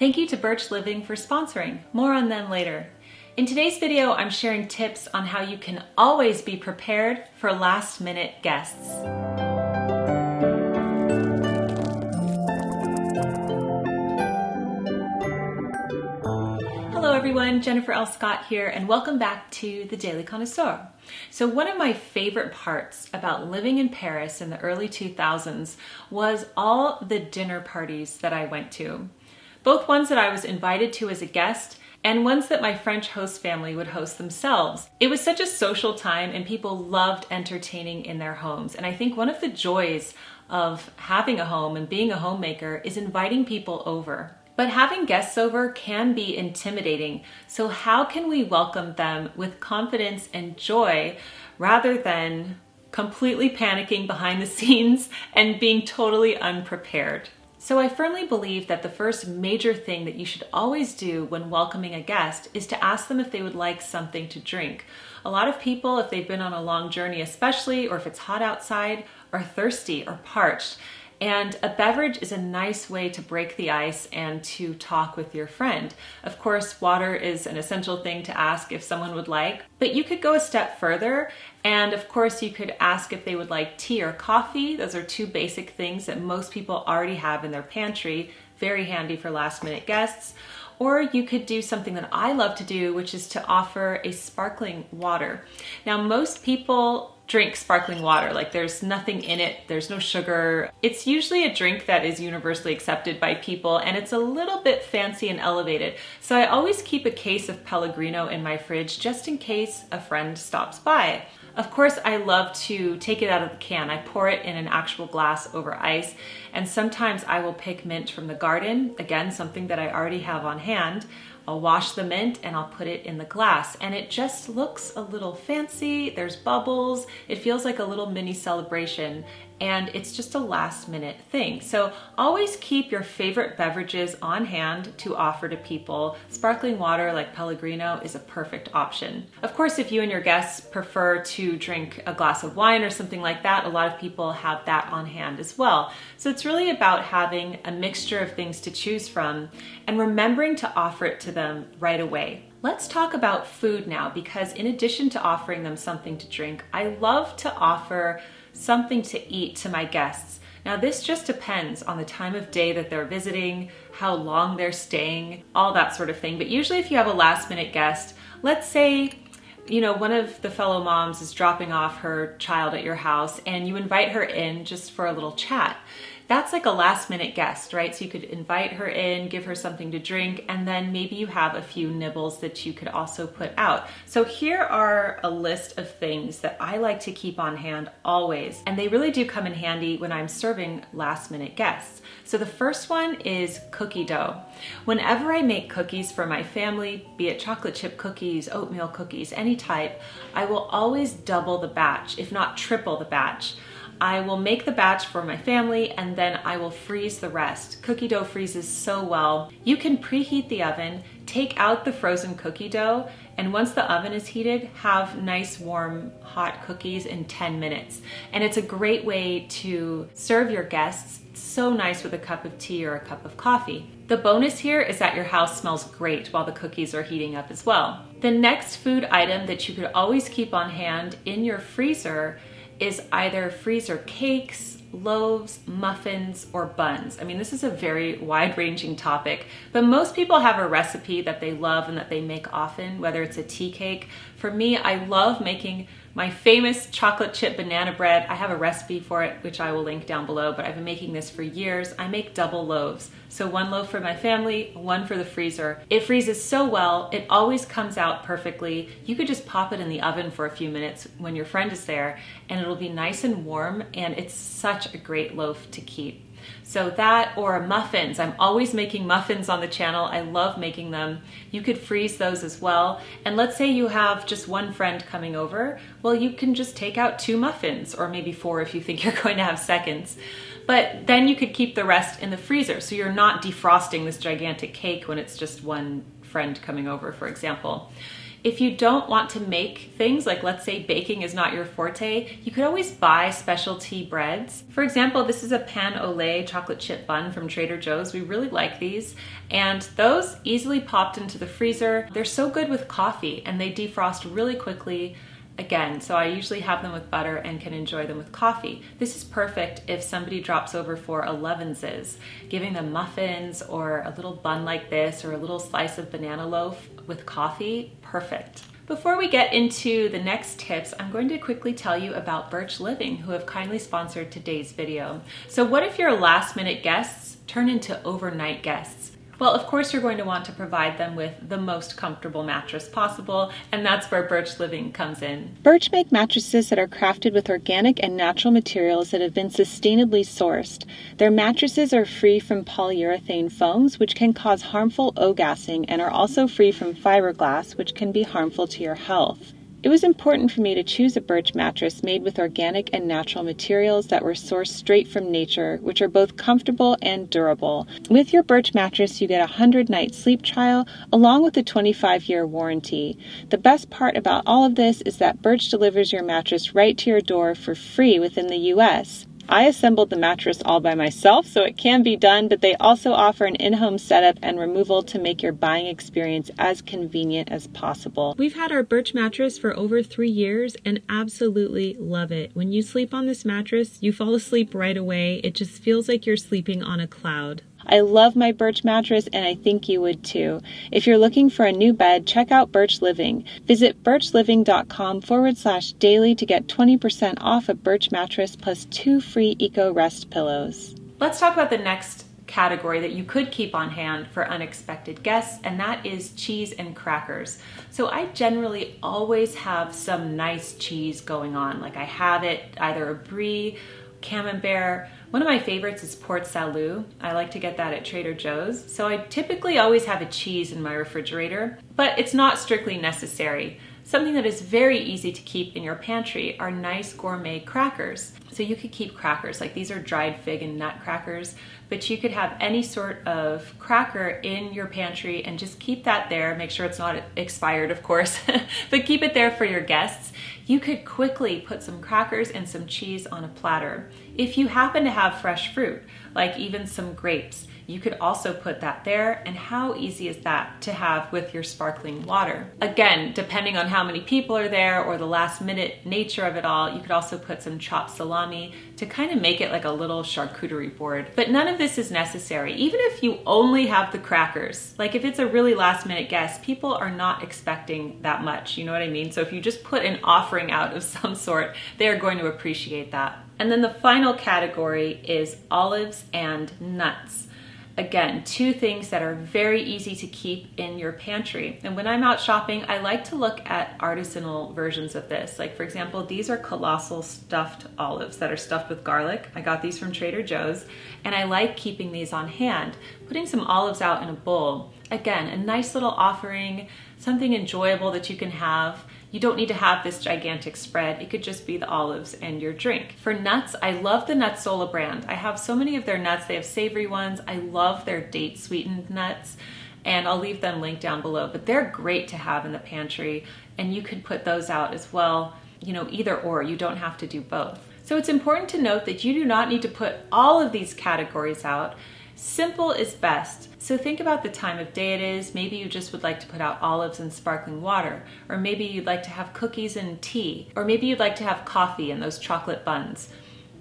Thank you to Birch Living for sponsoring. More on them later. In today's video, I'm sharing tips on how you can always be prepared for last-minute guests. Hello everyone, Jennifer L. Scott here, and welcome back to the Daily Connoisseur. So one of my favorite parts about living in Paris in the early 2000s was all the dinner parties that I went to. Both ones that I was invited to as a guest and ones that my French host family would host themselves. It was such a social time and people loved entertaining in their homes. And I think one of the joys of having a home and being a homemaker is inviting people over. But having guests over can be intimidating. So how can we welcome them with confidence and joy rather than completely panicking behind the scenes and being totally unprepared? So I firmly believe that the first major thing that you should always do when welcoming a guest is to ask them if they would like something to drink. A lot of people, if they've been on a long journey especially, or if it's hot outside, are thirsty or parched. And a beverage is a nice way to break the ice and to talk with your friend. Of course, water is an essential thing to ask if someone would like, but you could go a step further. And of course, you could ask if they would like tea or coffee. Those are two basic things that most people already have in their pantry. Very handy for last-minute guests. Or you could do something that I love to do, which is to offer a sparkling water. Now, most people drink sparkling water, like there's nothing in it, there's no sugar. It's usually a drink that is universally accepted by people and it's a little bit fancy and elevated. So I always keep a case of Pellegrino in my fridge just in case a friend stops by. Of course, I love to take it out of the can. I pour it in an actual glass over ice, and sometimes I will pick mint from the garden, again, something that I already have on hand. I'll wash the mint and I'll put it in the glass, and it just looks a little fancy. There's bubbles. It feels like a little mini celebration, and it's just a last-minute thing. So always keep your favorite beverages on hand to offer to people. Sparkling water like Pellegrino is a perfect option. Of course, if you and your guests prefer to drink a glass of wine or something like that, a lot of people have that on hand as well. So it's really about having a mixture of things to choose from and remembering to offer it to them right away. Let's talk about food now, because in addition to offering them something to drink, I love to offer something to eat to my guests. Now, this just depends on the time of day that they're visiting, how long they're staying, all that sort of thing. But usually if you have a last-minute guest, let's say, one of the fellow moms is dropping off her child at your house and you invite her in just for a little chat. That's like a last-minute guest, right? So you could invite her in, give her something to drink, and then maybe you have a few nibbles that you could also put out. So here are a list of things that I like to keep on hand always, and they really do come in handy when I'm serving last-minute guests. So the first one is cookie dough. Whenever I make cookies for my family, be it chocolate chip cookies, oatmeal cookies, any type, I will always double the batch, if not triple the batch. I will make the batch for my family and then I will freeze the rest. Cookie dough freezes so well. You can preheat the oven, take out the frozen cookie dough, and once the oven is heated, have nice warm hot cookies in 10 minutes. And it's a great way to serve your guests. It's so nice with a cup of tea or a cup of coffee. The bonus here is that your house smells great while the cookies are heating up as well. The next food item that you could always keep on hand in your freezer is either freezer cakes, loaves, muffins, or buns. I mean, this is a very wide-ranging topic, but most people have a recipe that they love and that they make often, whether it's a tea cake. For me, I love making my famous chocolate chip banana bread. I have a recipe for it, which I will link down below, but I've been making this for years. I make double loaves. So one loaf for my family, one for the freezer. It freezes so well, it always comes out perfectly. You could just pop it in the oven for a few minutes when your friend is there, and it'll be nice and warm, and it's such a great loaf to keep. So that, or muffins. I'm always making muffins on the channel. I love making them. You could freeze those as well. And let's say you have just one friend coming over. Well, you can just take out 2 muffins, or maybe 4 if you think you're going to have seconds. But then you could keep the rest in the freezer. So you're not defrosting this gigantic cake when it's just one friend coming over, for example. If you don't want to make things, like let's say baking is not your forte, you could always buy specialty breads. For example, this is a pain au lait chocolate chip bun from Trader Joe's. We really like these, and those easily popped into the freezer. They're so good with coffee and they defrost really quickly. Again, so I usually have them with butter and can enjoy them with coffee. This is perfect if somebody drops over for a Levinses, giving them muffins or a little bun like this or a little slice of banana loaf with coffee, perfect. Before we get into the next tips, I'm going to quickly tell you about Birch Living, who have kindly sponsored today's video. So what if your last minute guests turn into overnight guests? Well, of course, you're going to want to provide them with the most comfortable mattress possible, and that's where Birch Living comes in. Birch make mattresses that are crafted with organic and natural materials that have been sustainably sourced. Their mattresses are free from polyurethane foams, which can cause harmful O-gassing, and are also free from fiberglass, which can be harmful to your health. It was important for me to choose a Birch mattress made with organic and natural materials that were sourced straight from nature, which are both comfortable and durable. With your Birch mattress, you get a 100-night sleep trial along with a 25-year warranty. The best part about all of this is that Birch delivers your mattress right to your door for free within the U.S. I assembled the mattress all by myself, so it can be done, but they also offer an in-home setup and removal to make your buying experience as convenient as possible. We've had our Birch mattress for over 3 years and absolutely love it. When you sleep on this mattress, you fall asleep right away. It just feels like you're sleeping on a cloud. I love my Birch mattress, and I think you would too. If you're looking for a new bed, check out Birch Living. Visit birchliving.com/daily to get 20% off a Birch mattress plus 2 free Eco Rest pillows. Let's talk about the next category that you could keep on hand for unexpected guests, and that is cheese and crackers. So I generally always have some nice cheese going on. Like I have it either a brie, camembert. One of my favorites is Port Salut. I like to get that at Trader Joe's. So I typically always have a cheese in my refrigerator, but it's not strictly necessary. Something that is very easy to keep in your pantry are nice gourmet crackers. So you could keep crackers, like these are dried fig and nut crackers, but you could have any sort of cracker in your pantry and just keep that there. Make sure it's not expired, of course, but keep it there for your guests. You could quickly put some crackers and some cheese on a platter. If you happen to have fresh fruit, like even some grapes, you could also put that there, and how easy is that to have with your sparkling water? Again, depending on how many people are there or the last minute nature of it all, you could also put some chopped salami to kind of make it like a little charcuterie board. But none of this is necessary, even if you only have the crackers. Like if it's a really last minute guest, people are not expecting that much, you know what I mean? So if you just put an offering out of some sort, they're going to appreciate that. And then the final category is olives and nuts. Again, 2 things that are very easy to keep in your pantry. And when I'm out shopping, I like to look at artisanal versions of this. Like for example, these are colossal stuffed olives that are stuffed with garlic. I got these from Trader Joe's, and I like keeping these on hand. Putting some olives out in a bowl. Again, a nice little offering, something enjoyable that you can have. You don't need to have this gigantic spread. It could just be the olives and your drink. For nuts, I love the Nutsola brand. I have so many of their nuts. They have savory ones. I love their date sweetened nuts, and I'll leave them linked down below, but they're great to have in the pantry, and you could put those out as well. You know, either or, you don't have to do both. So it's important to note that you do not need to put all of these categories out. Simple is best. So think about the time of day it is. Maybe you just would like to put out olives and sparkling water, or maybe you'd like to have cookies and tea, or maybe you'd like to have coffee and those chocolate buns.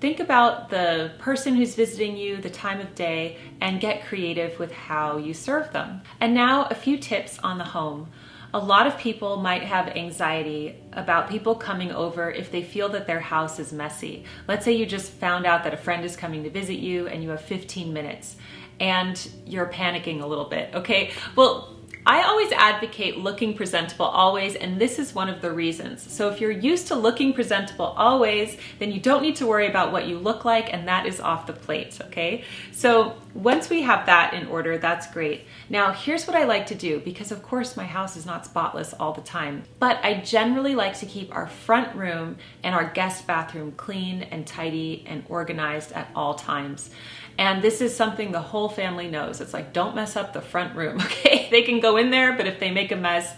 Think about the person who's visiting you, the time of day, and get creative with how you serve them. And now a few tips on the home. A lot of people might have anxiety about people coming over if they feel that their house is messy. Let's say you just found out that a friend is coming to visit you and you have 15 minutes and you're panicking a little bit, okay? Well, I always advocate looking presentable always, and this is one of the reasons. So if you're used to looking presentable always, then you don't need to worry about what you look like, and that is off the plate, okay? So once we have that in order, that's great. Now here's what I like to do, because of course my house is not spotless all the time, but I generally like to keep our front room and our guest bathroom clean and tidy and organized at all times. And this is something the whole family knows. It's like, don't mess up the front room, okay? They can go in there, but if they make a mess,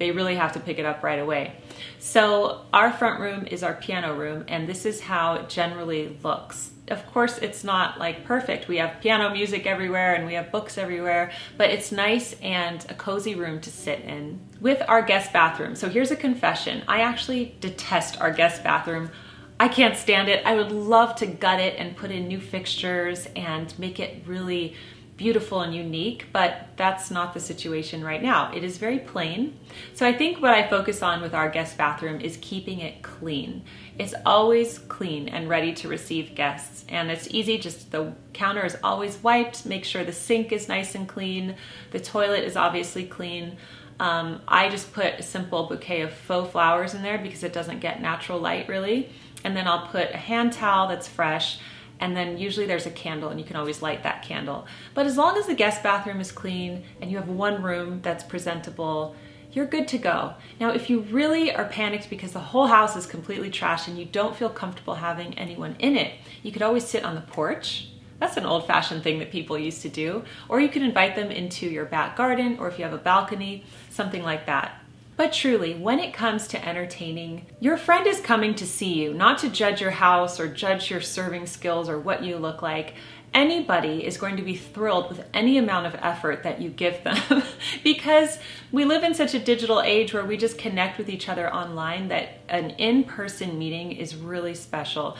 they really have to pick it up right away. So our front room is our piano room, and this is how it generally looks. Of course, it's not like perfect. We have piano music everywhere and we have books everywhere, but it's nice and a cozy room to sit in. With our guest bathroom, so here's a confession. I actually detest our guest bathroom. I can't stand it. I would love to gut it and put in new fixtures and make it really beautiful and unique, but that's not the situation right now. It is very plain. So I think what I focus on with our guest bathroom is keeping it clean. It's always clean and ready to receive guests, and it's easy. Just the counter is always wiped. Make sure the sink is nice and clean. The toilet is obviously clean. I just put a simple bouquet of faux flowers in there because it doesn't get natural light really. And then I'll put a hand towel that's fresh, and then usually there's a candle and you can always light that candle. But as long as the guest bathroom is clean and you have one room that's presentable, you're good to go. Now, if you really are panicked because the whole house is completely trashed and you don't feel comfortable having anyone in it, you could always sit on the porch. That's an old-fashioned thing that people used to do. Or you could invite them into your back garden, or if you have a balcony, something like that. But truly, when it comes to entertaining, your friend is coming to see you, not to judge your house or judge your serving skills or what you look like. Anybody is going to be thrilled with any amount of effort that you give them because we live in such a digital age where we just connect with each other online that an in-person meeting is really special.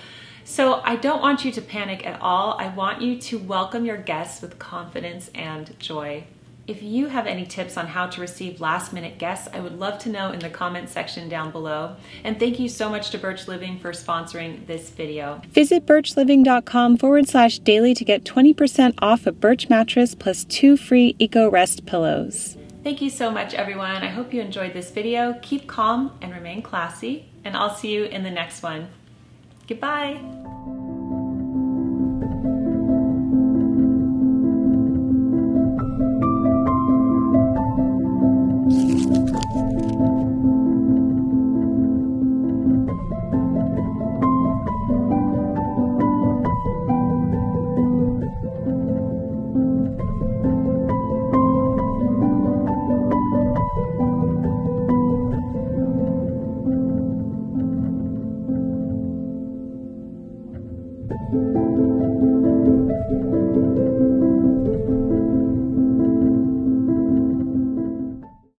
So I don't want you to panic at all. I want you to welcome your guests with confidence and joy. If you have any tips on how to receive last-minute guests, I would love to know in the comments section down below. And thank you so much to Birch Living for sponsoring this video. Visit birchliving.com/daily to get 20% off a Birch mattress plus 2 free Eco Rest pillows. Thank you so much, everyone. I hope you enjoyed this video. Keep calm and remain classy, and I'll see you in the next one. Goodbye.